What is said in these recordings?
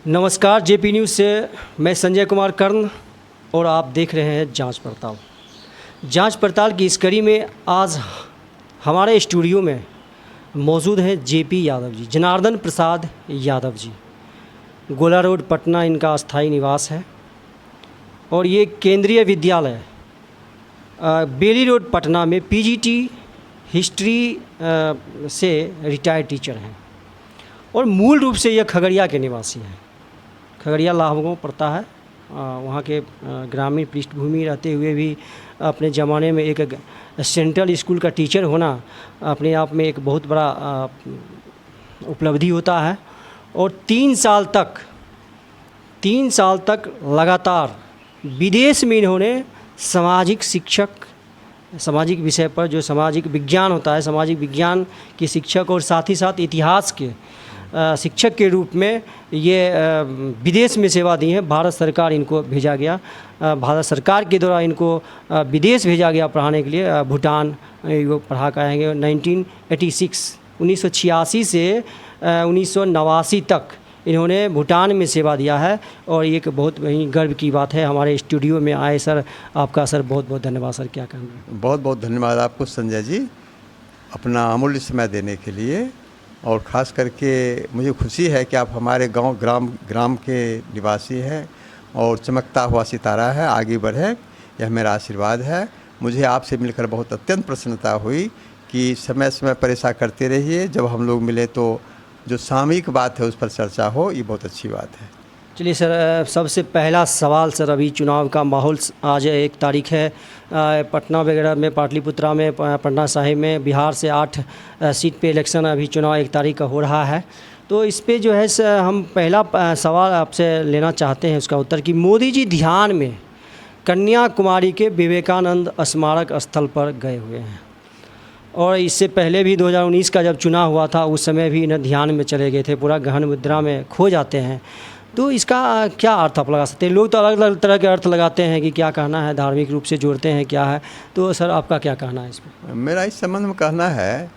नमस्कार, JP news से मैं संजय कुमार कर्ण और आप देख रहे हैं जांच पड़ताल। जांच पड़ताल की इस कड़ी में आज हमारे स्टूडियो में मौजूद हैं जेपी यादव जी, जनार्दन प्रसाद यादव जी। गोला रोड पटना इनका अस्थायी निवास है और ये केंद्रीय विद्यालय बेली रोड पटना में पीजीटी हिस्ट्री से रिटायर्ड टीचर हैं और मूल रूप से यह खगड़िया के निवासी हैं। खगड़िया लाहौर पड़ता है। वहाँ के ग्रामीण पृष्ठभूमि रहते हुए भी अपने ज़माने में एक सेंट्रल स्कूल का टीचर होना अपने आप में एक बहुत बड़ा उपलब्धि होता है। और 3 साल तक लगातार विदेश में इन्होंने सामाजिक विषय पर, जो सामाजिक विज्ञान होता है, सामाजिक विज्ञान के शिक्षक और साथ ही साथ इतिहास के शिक्षक के रूप में ये विदेश में सेवा दी है। भारत सरकार इनको भेजा गया, भारत सरकार के द्वारा इनको विदेश भेजा गया पढ़ाने के लिए। भूटान वो पढ़ा कर आएंगे 1986 से 1989 तक इन्होंने भूटान में सेवा दिया है और ये एक बहुत ही गर्व की बात है। हमारे स्टूडियो में आए सर, आपका सर बहुत बहुत धन्यवाद। सर क्या कहना? बहुत बहुत धन्यवाद आपको संजय जी, अपना अमूल्य समय देने के लिए। और ख़ास करके मुझे खुशी है कि आप हमारे गांव ग्राम के निवासी हैं और चमकता हुआ सितारा है, आगे बढ़े, यह मेरा आशीर्वाद है। मुझे आपसे मिलकर बहुत अत्यंत प्रसन्नता हुई कि समय समय पर ऐसा करते रहिए। जब हम लोग मिले तो जो सामयिक बात है उस पर चर्चा हो, ये बहुत अच्छी बात है। चलिए सर, सबसे पहला सवाल सर, अभी चुनाव का माहौल, आज 1 तारीख है, पटना वगैरह में, पाटलिपुत्रा में, पटना साहिब में बिहार से 8 सीट पे इलेक्शन, अभी चुनाव 1 तारीख का हो रहा है। तो इस पे जो है हम पहला सवाल आपसे लेना चाहते हैं उसका उत्तर कि मोदी जी ध्यान में कन्याकुमारी के विवेकानंद स्मारक स्थल पर गए हुए हैं और इससे पहले भी 2019 का जब चुनाव हुआ था उस समय भी इन्हें ध्यान में चले गए थे, पूरा गहन मुद्रा में खो जाते हैं। तो इसका क्या अर्थ आप लगा सकते हैं? लोग तो अलग अलग तरह के अर्थ लगाते हैं कि क्या कहना है, धार्मिक रूप से जोड़ते हैं, क्या है। तो सर आपका क्या कहना है इस पर? मेरा इस संबंध में कहना है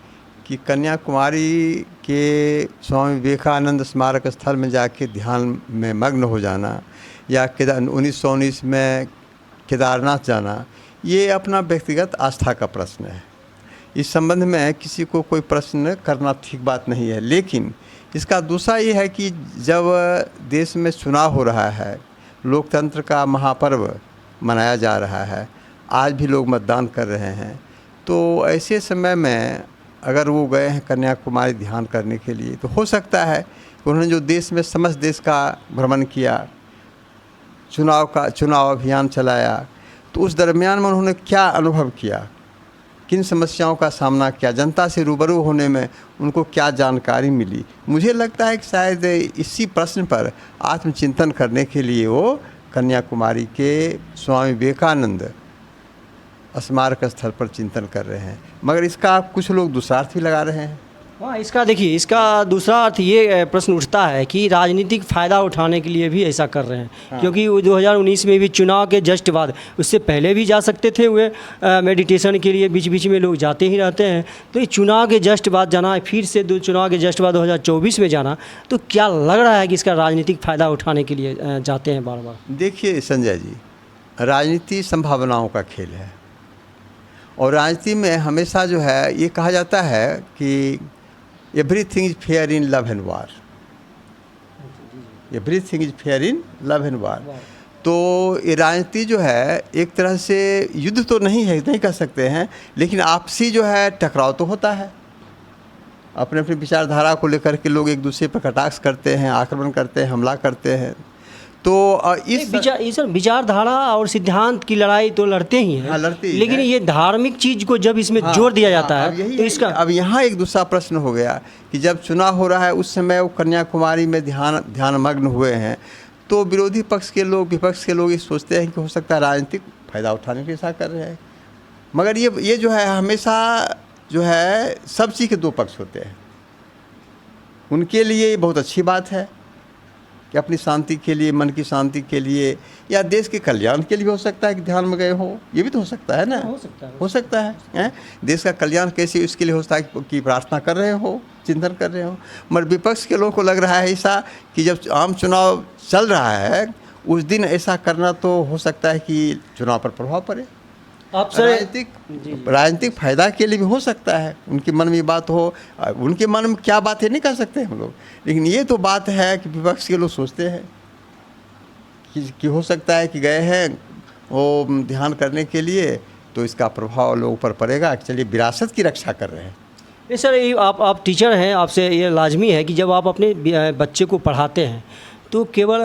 कि कन्याकुमारी के स्वामी विवेकानंद स्मारक स्थल में जाके ध्यान में मग्न हो जाना या 1919 में केदारनाथ जाना, ये अपना व्यक्तिगत आस्था का प्रश्न है। इस संबंध में किसी को कोई प्रश्न करना ठीक बात नहीं है। लेकिन इसका दूसरा ये है कि जब देश में चुनाव हो रहा है, लोकतंत्र का महापर्व मनाया जा रहा है, आज भी लोग मतदान कर रहे हैं, तो ऐसे समय में अगर वो गए हैं कन्याकुमारी ध्यान करने के लिए, तो हो सकता है कि उन्होंने जो देश में समस्त देश का भ्रमण किया, चुनाव अभियान चलाया, तो उस दरमियान में उन्होंने क्या अनुभव किया, किन समस्याओं का सामना किया, जनता से रूबरू होने में उनको क्या जानकारी मिली। मुझे लगता है कि शायद इसी प्रश्न पर आत्मचिंतन करने के लिए वो कन्याकुमारी के स्वामी विवेकानंद स्मारक स्थल पर चिंतन कर रहे हैं। मगर इसका कुछ लोग दूसरा अर्थ भी लगा रहे हैं। हाँ, इसका देखिए, इसका दूसरा अर्थ ये प्रश्न उठता है कि राजनीतिक फ़ायदा उठाने के लिए भी ऐसा कर रहे हैं। हाँ। क्योंकि 2019 में भी चुनाव के जस्ट बाद, उससे पहले भी जा सकते थे वे मेडिटेशन के लिए, बीच बीच में लोग जाते ही रहते हैं। तो ये चुनाव के जस्ट बाद जाना, फिर से चुनाव के जस्ट बाद 2024 में जाना, तो क्या लग रहा है कि इसका राजनीतिक फ़ायदा उठाने के लिए जाते हैं बार बार? देखिए संजय जी, राजनीति संभावनाओं का खेल है और राजनीति में हमेशा जो है ये कहा जाता है कि everything is fair in love and war. Everything is fair in love and वार। तो ये राजनीति जो है एक तरह से युद्ध तो नहीं है, नहीं कह सकते हैं, लेकिन आपसी जो है टकराव तो होता है। अपने अपनी विचारधारा को लेकर के लोग एक दूसरे पर कटाक्ष करते हैं, आक्रमण करते हैं, हमला करते हैं। तो इस विचारधारा और सिद्धांत की लड़ाई तो लड़ते ही हैं। हाँ, लड़ते ही लेकिन ये धार्मिक चीज को जब इसमें जोड़ दिया जाता है तो इसका अब यहाँ एक दूसरा प्रश्न हो गया कि जब चुनाव हो रहा है उस समय वो कन्याकुमारी में ध्यान मग्न हुए हैं, तो विरोधी पक्ष के लोग, विपक्ष के लोग ये सोचते हैं कि हो सकता है राजनीतिक फ़ायदा उठाने के लिए ऐसा कर रहे हैं। मगर ये जो है हमेशा जो है सब चीज़ के 2 पक्ष होते हैं। उनके लिए ये बहुत अच्छी बात है कि अपनी शांति के लिए, मन की शांति के लिए या देश के कल्याण के लिए भी हो सकता है कि ध्यान में गए हो। ये भी तो हो सकता है ना, हो सकता है। देश का कल्याण कैसे, इसके लिए हो सकता है कि प्रार्थना कर रहे हो। चिंतन कर रहे हो। मगर विपक्ष के लोगों को लग रहा है ऐसा कि जब आम चुनाव चल रहा है उस दिन ऐसा करना तो हो सकता है कि चुनाव पर प्रभाव पड़े। आप सर राजनीतिक फायदा के लिए भी हो सकता है, उनके मन में ये बात हो। उनके मन में क्या बात है नहीं कर सकते हम लोग, लेकिन ये तो बात है कि विपक्ष के लोग सोचते हैं कि हो सकता है कि गए हैं वो ध्यान करने के लिए, तो इसका प्रभाव लोगों पर पड़ेगा कि चलिए विरासत की रक्षा कर रहे हैं। ये सर, ये आप टीचर हैं, आपसे ये लाजमी है कि जब आप अपने बच्चे को पढ़ाते हैं तो केवल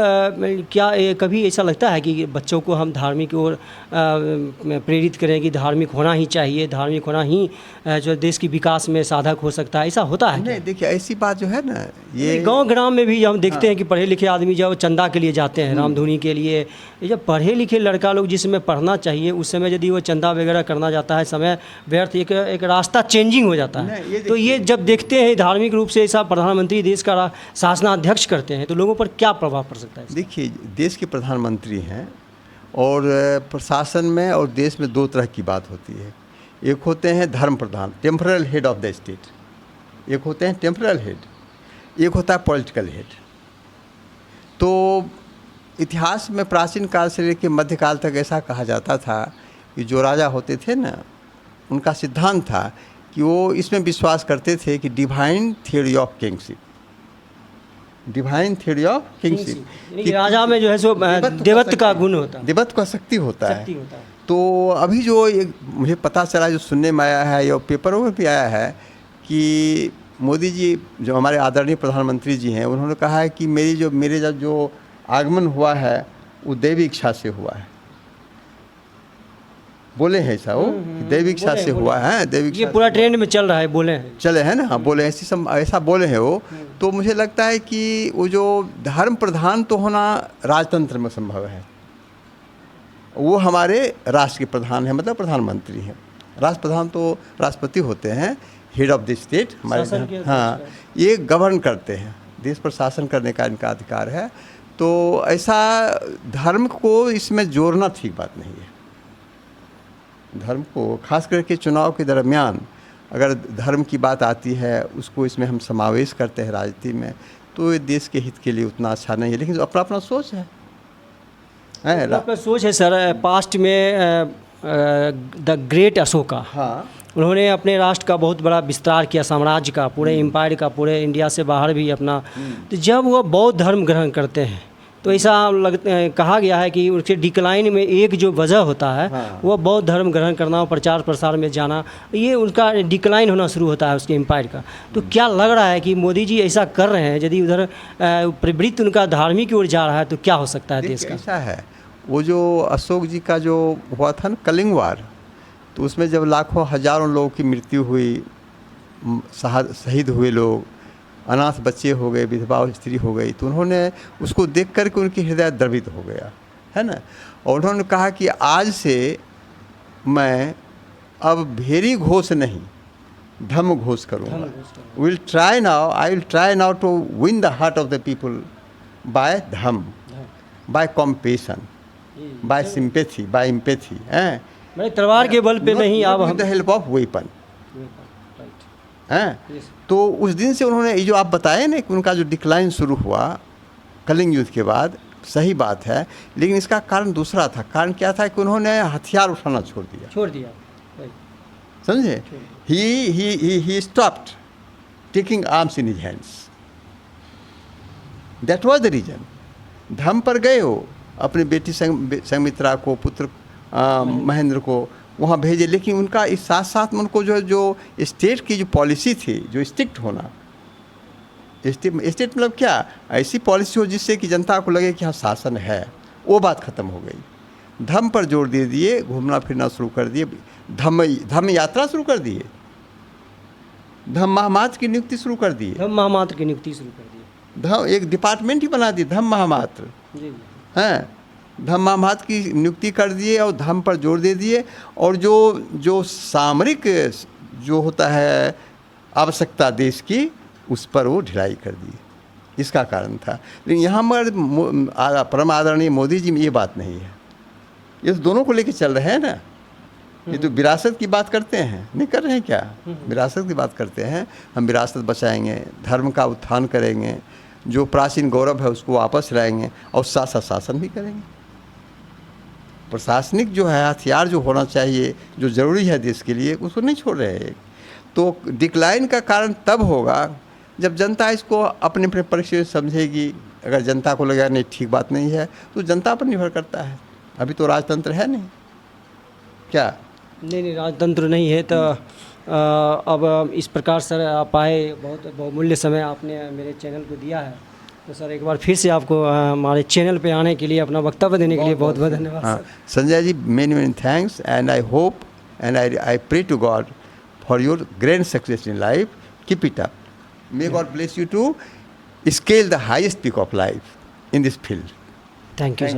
क्या कभी ऐसा लगता है कि बच्चों को हम धार्मिक ओर प्रेरित करें कि धार्मिक होना ही चाहिए, धार्मिक होना ही जो देश की विकास में साधक हो सकता है, ऐसा होता है? नहीं, देखिए ऐसी बात जो है ना, ये गांव ग्राम में भी हम देखते हैं कि पढ़े लिखे आदमी जब चंदा के लिए जाते हैं, रामधुनी के लिए, जब पढ़े लिखे लड़का लोग जिस समय पढ़ना चाहिए उस समय यदि वो चंदा वगैरह करना जाता है, समय व्यर्थ, एक रास्ता चेंजिंग हो जाता है। तो ये जब देखते हैं धार्मिक रूप से ऐसा प्रधानमंत्री देश का शासनाध्यक्ष करते हैं तो लोगों पर क्या प्रभाव पड़ सकता है? देखिए, देश के प्रधानमंत्री हैं और प्रशासन में और देश में दो तरह की बात होती है। एक होते हैं धर्म प्रधान, temporal head of the state, एक होते हैं टेम्परल हेड, एक होता है पॉलिटिकल हेड। तो इतिहास में प्राचीन काल से लेकर मध्यकाल तक ऐसा कहा जाता था कि जो राजा होते थे ना, उनका सिद्धांत था कि वो इसमें विश्वास करते थे कि divine theory of kingship, divine theory of kingship, राजा में जो है सो देवत्व का गुण होता है, देवत्व का शक्ति होता है। होता है। तो अभी जो ये मुझे पता चला, जो सुनने में आया है या पेपरों में भी आया है कि मोदी जी जो हमारे आदरणीय प्रधानमंत्री जी हैं, उन्होंने कहा है कि मेरे जो आगमन हुआ है वो दैवी इच्छा से हुआ है। बोले हैं ऐसा, वो दैविक इच्छा से हुआ है, दैविक ये पूरा ट्रेंड में चल रहा है, बोले हैं, चले हैं ना, हाँ बोले हैं, ऐसा बोले हैं वो। तो मुझे लगता है कि वो जो धर्म प्रधान तो होना राजतंत्र में संभव है, वो हमारे राष्ट्र के प्रधान हैं, मतलब प्रधानमंत्री हैं। राष्ट्र प्रधान तो राष्ट्रपति होते हैं, हेड ऑफ द स्टेट हमारे, हाँ, ये गवर्न करते हैं, देश पर शासन करने का इनका अधिकार है। तो ऐसा धर्म को इसमें जोड़ना ठीक बात नहीं है। धर्म को खास करके चुनाव के दरमियान अगर धर्म की बात आती है, उसको इसमें हम समावेश करते हैं राजनीति में, तो ये देश के हित के लिए उतना अच्छा नहीं है। लेकिन अपना अपना सोच है, अपना सोच है सर। पास्ट में द ग्रेट अशोका, हाँ, उन्होंने अपने राष्ट्र का बहुत बड़ा विस्तार किया, साम्राज्य का, पूरे एम्पायर का, पूरे इंडिया से बाहर भी अपना। तो जब वो बौद्ध धर्म ग्रहण करते हैं तो ऐसा कहा गया है कि उसके डिक्लाइन में एक जो वजह होता है, हाँ, वो बौद्ध धर्म ग्रहण करना, प्रचार प्रसार में जाना, ये उनका डिक्लाइन होना शुरू होता है उसके एम्पायर का। तो क्या लग रहा है कि मोदी जी ऐसा कर रहे हैं, यदि उधर प्रवृत्ति उनका धार्मिक की ओर जा रहा है तो क्या हो सकता है देश का? ऐसा है, वो जो अशोक जी का जो हुआ था ना कलिंग वार, तो उसमें जब लाखों हजारों लोगों की मृत्यु हुई, शहीद हुए लोग, अनाथ बच्चे हो गए, विधवा स्त्री हो गई, तो उन्होंने उसको देख कर के उनकी हृदय द्रवित हो गया, है ना। और उन्होंने कहा कि आज से मैं अब भेरी घोष नहीं, धम्म घोष करूँगा। I will try now to win the heart of the people by Dhamma, by compassion, by sympathy, by empathy, हैं, मैं तलवार के बल पे नहीं, अब हम द हेल्प ऑफ वेपन, हैं। तो उस दिन से उन्होंने ये जो आप बताए ना कि उनका जो डिक्लाइन शुरू हुआ कलिंग युद्ध के बाद, सही बात है, लेकिन इसका कारण दूसरा था। कारण क्या था कि उन्होंने हथियार उठाना छोड़ दिया, समझे। He stopped taking arms in his hands, that was the reason. धर्म पर गए हो, अपनी बेटी संमित्रा को, पुत्र महेंद्र को वहाँ भेजे, लेकिन उनका इस साथ साथ में उनको जो स्टेट की जो पॉलिसी थी, जो स्ट्रिक्ट होना, स्टेट मतलब क्या, ऐसी पॉलिसी हो जिससे कि जनता को लगे कि हाँ शासन है, वो बात ख़त्म हो गई। धर्म पर जोर दे दिए, घूमना फिरना शुरू कर दिए, धर्म यात्रा शुरू कर दिए, धर्म महामात्र की नियुक्ति शुरू कर दिए, धर्म एक डिपार्टमेंट ही बना दिए, धर्म महामात्र, हैं, धर्म महामात्र की नियुक्ति कर दिए और धर्म पर जोर दे दिए। और जो सामरिक जो होता है आवश्यकता देश की, उस पर वो ढिलाई कर दी, इसका कारण था। लेकिन यहाँ पर परम आदरणीय मोदी जी में ये बात नहीं है, ये दोनों को लेकर चल रहे हैं ना, ये तो विरासत की बात करते हैं, नहीं कर रहे हैं क्या? विरासत की बात करते हैं। हम विरासत बचाएंगे, धर्म का उत्थान करेंगे, जो प्राचीन गौरव है उसको वापस लाएंगे और साथ साथ शासन भी करेंगे। प्रशासनिक जो है हथियार जो होना चाहिए, जो ज़रूरी है देश के लिए, उसको नहीं छोड़ रहे हैं। तो डिक्लाइन का कारण तब होगा जब जनता इसको अपने अपने परिस्थिति समझेगी। अगर जनता को लगेगा नहीं ठीक बात नहीं है, तो जनता पर निर्भर करता है। अभी तो राजतंत्र है नहीं क्या? नहीं, राजतंत्र नहीं है। तो अब इस प्रकार सर आप आए, बहुत बहुमूल्य समय आपने मेरे चैनल को दिया है। तो सर एक बार फिर से आपको हमारे चैनल पे आने के लिए, अपना वक्तव्य देने के लिए बहुत बहुत धन्यवाद। हाँ, Sanjay ji, many thanks and I hope and I pray to God for your grand success in life. Keep it up. May God bless you to scale the highest peak of life in this field. Thank you sir.